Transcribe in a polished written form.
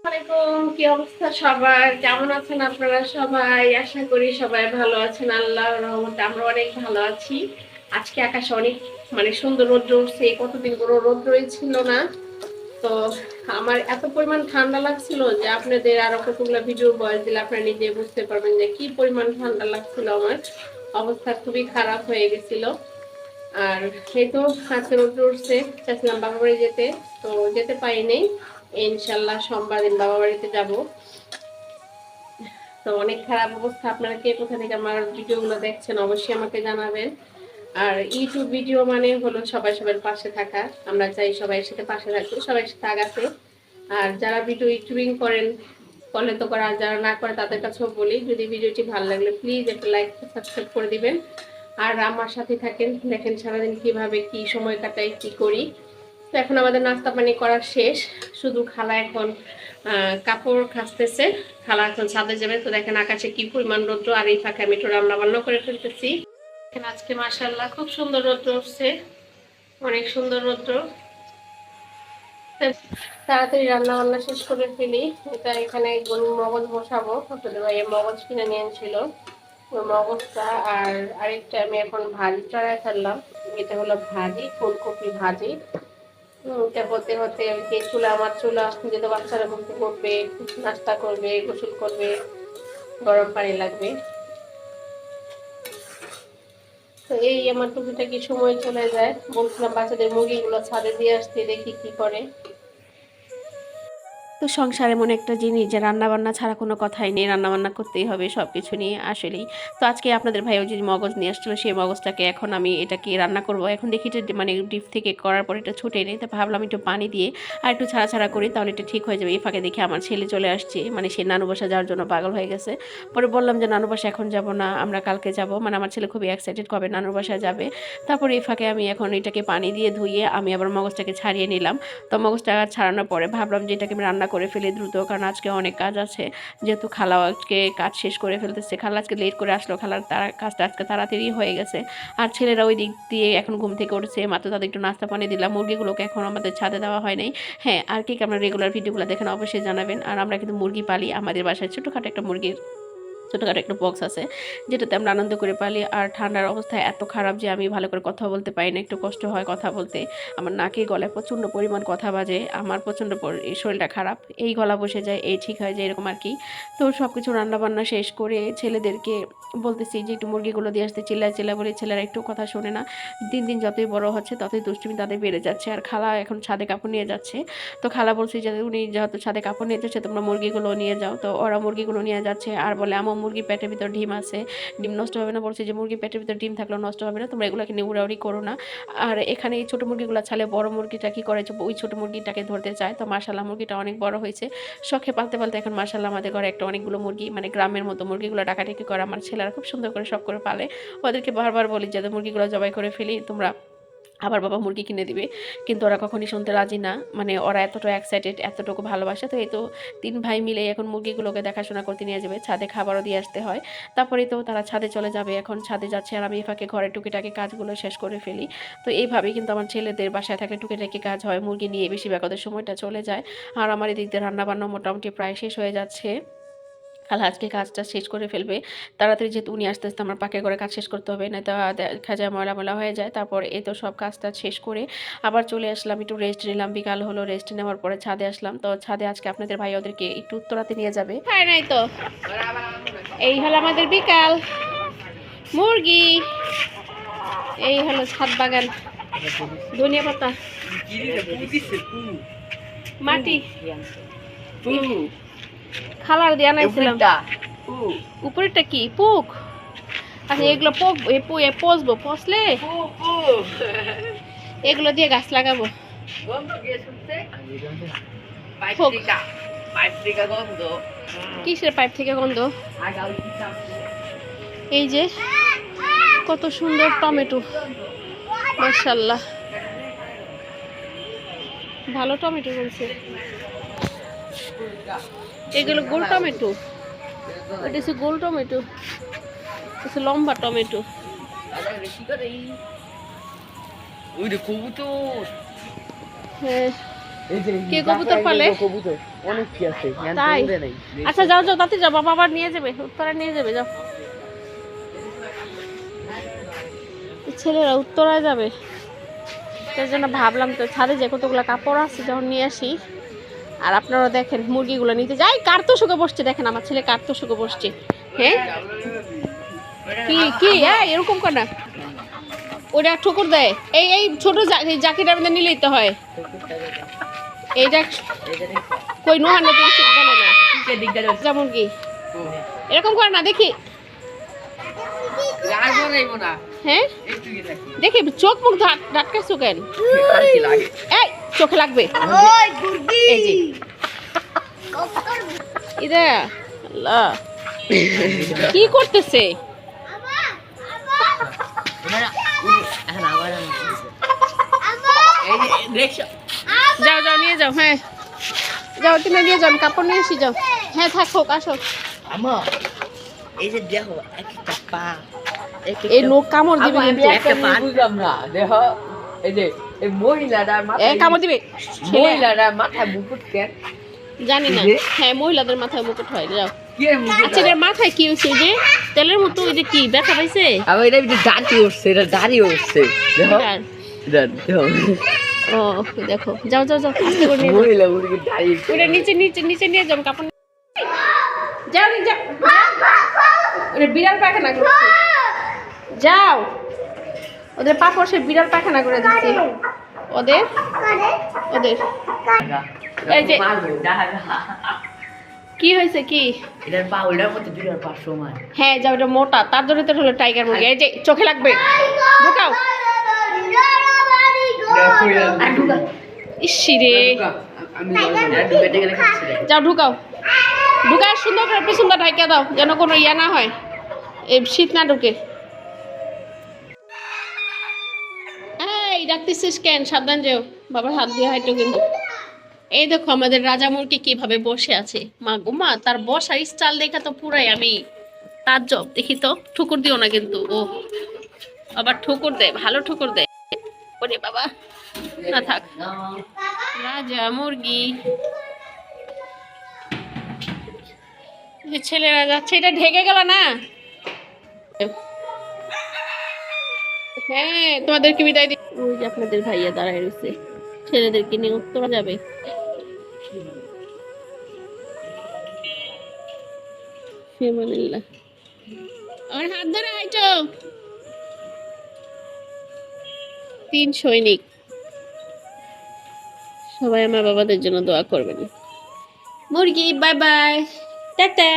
আসসালামাইকুম, কি অবস্থা সবার? কেমন আছেন আপনারা সবাই? আশা করি সবাই ভালো আছেন। আল্লাহর রহমতে আমরা অনেক ভালো আছি। আজকে আকাশে অনেক সুন্দর রৌদ্র উঠছে। কতদিন কোনো রৌদ্রই ছিল না। তো আমার এত পরিমাণ ঠান্ডা লাগছিল যে আপনাদের আরো কতগুলো ভিডিও ভয়েস দিলে আপনারা নিজে বুঝতে পারবেন যে কি পরিমাণ ঠান্ডা লাগছিল। আমার অবস্থা খুবই খারাপ হয়ে গেছিল। আর সেই তো আজকে রৌদ্র উঠছে, চাইছিলাম বাবা বাড়ি যেতে, তো যেতে পারিনি। ইনশাল্লাহ সোমবার দিন বাবা বাড়িতে যাব। তো অনেক খারাপ অবস্থা। আপনারা কে কোথা থেকে আমার ভিডিওগুলো দেখছেন অবশ্যই আমাকে জানাবেন। আর ইউটিউব ভিডিও মানে হলো সবাই সবার পাশে থাকা। আমরা চাই সবাই সাথে পাশে থাকতে, সবাই সাথে আগাতে। আর যারা ভিডিও ইউটিউবিং করেন ফলো তো করা, আর যারা না করে তাদের কাছেও বলি, যদি ভিডিওটি ভালো লাগলে প্লিজ একটা লাইক সাবস্ক্রাইব করে দিবেন। আর আমার সাথে থাকেন, দেখেন সারাদিন কিভাবে কি সময় কাটাই, কি করি। তো এখন আমাদের নাস্তা পানি করা শেষ, শুধু খালা এখন কাপড় খাসতেছে। খালা এখন ছাদে যাবে। তো দেখেন আকাশে কি পরিমাণ রৌদ্র, আর এই ফাঁকে আমি একটু রান্না বান্না করে ফেলতেছি। দেখেন আজকে মাশাআল্লাহ খুব সুন্দর রৌদ্র উঠছে, অনেক সুন্দর রৌদ্র। তাড়াতাড়ি রান্না বান্না শেষ করে ফেলি। এটা এখানে গরুর মগজ বসাবো, আপনাদের ভাই মগজ কিনে নিয়ে ছিল ওই মগজটা। আর আরেকটা আমি এখন ভাজি চড়াই ফেললাম। এটা হলো ভাজি, ফুলকপি ভাজি। এটা হতে হতে কি চুলা, আমার চুলা যেহেতু বাচ্চারা ঘুরতে করবে, নাস্তা করবে, গোসল করবে, গরম পানি লাগবে। তো এই আমার টুকিটাকি সময় চলে যায়। বলছিলাম বাচ্চাদের মুরগিগুলো ছাদে দিয়ে আসতে, দেখি কি করে। তো সংসার এমন একটা জিনিস যে রান্নাবান্না ছাড়া কোনো কথাই নেই, রান্নাবান্না করতেই হবে সব কিছু নিয়ে আসলেই। তো আজকে আপনাদের ভাইও যে মগজ নিয়ে আসছিলো, সেই মগজটাকে এখন আমি এটাকে রান্না করব। এখন দেখি যে ডিপ থেকে করার পর এটা ছুটে নেই, তো ভাবলাম একটু পানি দিয়ে আর একটু ছাড়া ছাড়া করি, তাহলে এটা ঠিক হয়ে যাবে। এই ফাঁকে দেখি আমার ছেলে চলে আসছে, সে নানু বাসা যাওয়ার জন্য পাগল হয়ে গেছে। পরে বললাম যে নানু বাসা এখন যাব না, আমরা কালকে যাব। আমার ছেলে খুবই এক্সাইটেড কবে নানুর বাসায় যাবে। তারপরে এই ফাঁকে আমি এখন এটাকে পানি দিয়ে ধুয়ে আমি আবার মগজটাকে ছাড়িয়ে নিলাম। তো মগজটা ছাড়ানোর পরে ভাবলাম যে এটাকে আমি রান্না করে ফেলে দ্রুত, কারণ আজকে অনেক কাজ আছে। যেহেতু খালা আজকে কাজ শেষ করে ফেলতেছে, খালা আজকে লেট করে আসলো, খালার তার কাজটা আজকে তাড়াতাড়ি হয়ে গেছে। আর ছেলেরা ওই দিক দিয়ে এখন ঘুম থেকে উঠেছে মাত্র, তাদের একটু নাস্তা পানি দিলাম। মুরগিগুলোকে এখন আমাদের ছাদে দেওয়া হয় নাই। হ্যাঁ, আর কি আপনারা রেগুলার ভিডিওগুলো দেখেন অবশ্যই জানাবেন। আর আমরা কিন্তু মুরগি পালি, আমাদের বাসায় ছোটোখাটো একটা মুরগির ছোটোখাটো একটা বক্স আছে, যেটাতে আমরা আনন্দ করে পালি। আর ঠান্ডার অবস্থা এত খারাপ যে আমি ভালো করে কথা বলতে পারি না, একটু কষ্ট হয় কথা বলতে। আমার নাকে গলায় প্রচণ্ড পরিমাণ কথা বাজে, আমার প্রচণ্ড শরীরটা খারাপ, এই গলা বসে যায়, এই ঠিক হয়ে যায়, এরকম আর কি। তো সব কিছু রান্নাবান্না শেষ করে ছেলেদেরকে বলতেছি যে একটু মুরগিগুলো দিয়ে আসতে, চিল্লা বলে ছেলেরা একটু কথা শোনে না। দিন দিন যতই বড় হচ্ছে ততই দুষ্টুমি তাদের বেড়ে যাচ্ছে। আর খালা এখন ছাদে কাপড় নিয়ে যাচ্ছে। তো খালা বলছে যে উনি যেহেতু ছাদে কাপড় নিয়ে যাচ্ছে, তোমরা মুরগিগুলো নিয়ে যাও। তো ওরা মুরগিগুলো নিয়ে যাচ্ছে আর বলে আমার মুরগি পেটের ভিতর ডিম আছে, ডিম নষ্ট হবে না। বলছে যে মুরগি পেটের ভিতর ডিম থাকলেও নষ্ট হবে না, তোমরা এগুলোকে নিয়ে উড়াউড়ি করো না। আর এখানে এই ছোটো মুরগিগুলো ছালে বড় মুরগিটা কী করে, ওই ছোটো মুরগিটাকে ধরতে চায়। তো মাশাল্লাহ মুরগিটা অনেক বড় হয়েছে। শখে পালতে পালতে এখন মাশাল্লাহ আমাদের ঘরে একটা অনেকগুলো মুরগি, গ্রামের মতো মুরগিগুলো ডাকাডাকি করে। আমার ছেলেরা খুব সুন্দর করে শখ করে পালে। ওদেরকে বারবার বলি যাতে মুরগিগুলো জবাই করে ফেলি, তোমরা আবার বাবা মুরগি কিনে দিবে। কিন্তু ওরা কখনই শুনতে রাজি না, ওরা এতটা এক্সাইটেড, এতটুকু ভালোবাসে। তো এই তো 3 ভাই মিলে এখন মুরগিগুলোকে দেখাশোনা করতে নিয়ে যাবে, ছাদে খাবারও দিয়ে আসতে হয়। তারপরেই তো তারা ছাদে চলে যাবে, এখন ছাদে যাচ্ছে। আর আমি এই ফাঁকে ঘরের টুকিটাকি কাজগুলো শেষ করে ফেলি। তো এইভাবেই কিন্তু আমার ছেলেদের বাসায় থাকলে টুকিটাকি কাজ হয়, মুরগি নিয়ে বেশিরভাগ ওদের সময়টা চলে যায়। আর আমার এদিক দিয়ে রান্নাবান্না মোটামুটি প্রায় শেষ হয়ে যাচ্ছে। খালা আজকে কাজটা শেষ করে ফেলবে তাড়াতাড়ি, যেহেতু উনি আস্তে আস্তে আমার পাকের ঘরে কাজ শেষ করতে হবে, না তো দেখা যায় ময়লা ময়লা হয়ে যায়। তারপর এই তো সব কাজটা শেষ করে আবার চলে আসলাম, একটু রেস্ট নিলাম। বিকাল হলো, রেস্ট নেওয়ার পরে ছাদে আসলাম। তো ছাদে আজকে আপনাদের ভাই ওদেরকে একটু উত্তরাতে নিয়ে যাবে। হ্যাঁ নাই তো, এই হলো আমাদের বিকাল। মুরগি, এই হলো ছাদ বাগান, ধনিয়া পাতা, মাটি, খালার দিয়ে আনাইছিলাম। উপরেরটা কি পুক? আচ্ছা এগুলো পচবো, পচলে এগুলো দিয়ে গাছ লাগাবো। কিসের পাইপ থেকে গন্ধ? এই যে কত সুন্দর টমেটো, মাশাআল্লাহ ভালো টমেটো বলছে। এগুলো গোল টমেটো, এটা হচ্ছে গোল টমেটো, হচ্ছে লম্বা টমেটো। হ্যাঁ কে কবুতর পালে? কবুতর অনেক কি আছে, তাই? আচ্ছা যাও যাও, তাতে যাও, বাবা আবার নিয়ে যাবে, উত্তরা নিয়ে যাবে, যাও। ছেলেরা উত্তরায় যাবে, তার জন্য ভাবলাম তো ছাদে যে কতগুলো কাপড় আছে যখন নিয়ে আসি। আর আপনারা দেখেন মুরগিগুলো নিতে যাই, কার্তুশুকে বসছে, দেখেন আমার ছেলে কার্তুশুকে বসছে। হ্যাঁ কি কি এরকম কর না, ওটা ঠুকুর দেয়। এই এই ছোট জাকিটার মধ্যে নিলেই তো হয়। এইটা কই নোহান না, তুমি বলো না যেমন কি এরকম করে না, দেখি। হ্যাঁ দেখি চোখ মুখ ধাটকাছো কেন? এই চোখে লাগবে। এই যে ইদা আল্লাহ কি করতেছে? যাও যাও নিয়ে যাও, হ্যাঁ যাও, তুমি নিয়ে যাও, কাপড় নিয়ে এসে যাও। হ্যাঁ থাকো, আসো। এই যে দেখো একটা পা, এই লোক কামড় দিবে কিন্তু। একটা পা বুঝলাম না, দেখো এই যে এই মহিলাটার মাথা, কামড় দিবে। মহিলাটার মাথায় মুকুট কেন জানি না। হ্যাঁ মহিলাদের মাথায় মুকুট হয়। যাও। আচ্ছা এর মাথায় কি হচ্ছে? যে তেলের মতো ওই যে কি ব্যথা পাইছে? আবার এটা দাঁড়ি উঠছে, এটা দাঁড়ি উঠছে, দেখো দেখো। ও দেখো, যাও যাও যাও, আস্তে করে নিয়ে মহিলা মুরগি দাঁড়ি ওটা নিচে নিচে নিচে নিয়ে যাও, কাপড় যাও যাও। ওটা বিড়াল পায়খানা করছে, যাও। ওদের পাপড় সে বিড়াল পায়খানা করে দিচ্ছে। ওদের ওদের এই যে কি হয়েছে কি? এটার বাউলটার মধ্যে দুইটার পা সমান। হ্যাঁ যাও, ওটা মোটা, তার জন্য তো হলো টাইগার মুরগি। এই যে চোখে লাগবে, ঢুকাও। ইসি রে, যাও ঢুকাও, ঢুকায় সুন্দর করে পিছনটা ঢাইকা দাও, যেন কোনো ইয়া না হয়, এই শীত না ঢুকে। এই ডাকতেছিস কেন? সাবধান যেও, বাবার হাত দিয়ে হাইটো কিন্তু। এই দেখো আমাদের রাজা মুরগি কিভাবে বসে আছে। মা গো মা, তার বসার স্টাইল দেখা তো পুরাই আমি তাজ্জব। দেখি তো, ঠুকুর দিও না কিন্তু। ও আবার ঠুকুর দেয়, ভালো ঠুকুর দেয়। ওরে বাবা, না থাক। রাজা মুরগি, ছেলেরা যাচ্ছে, এটা ঢেকে গেল না? হ্যাঁ তোমাদেরকে বিদায় দিই। ওই যে আপনাদের ভাইয়া দাঁড়ায় রয়েছে, ছেলেদেরকে নিয়ে উত্তরা যাবে। আমার হাত ধরে হাইটো। 3 সৈনিক, সবাই আমার বাবাদের জন্য দোয়া করবেন। মুরগি বাই বাই, টাটা।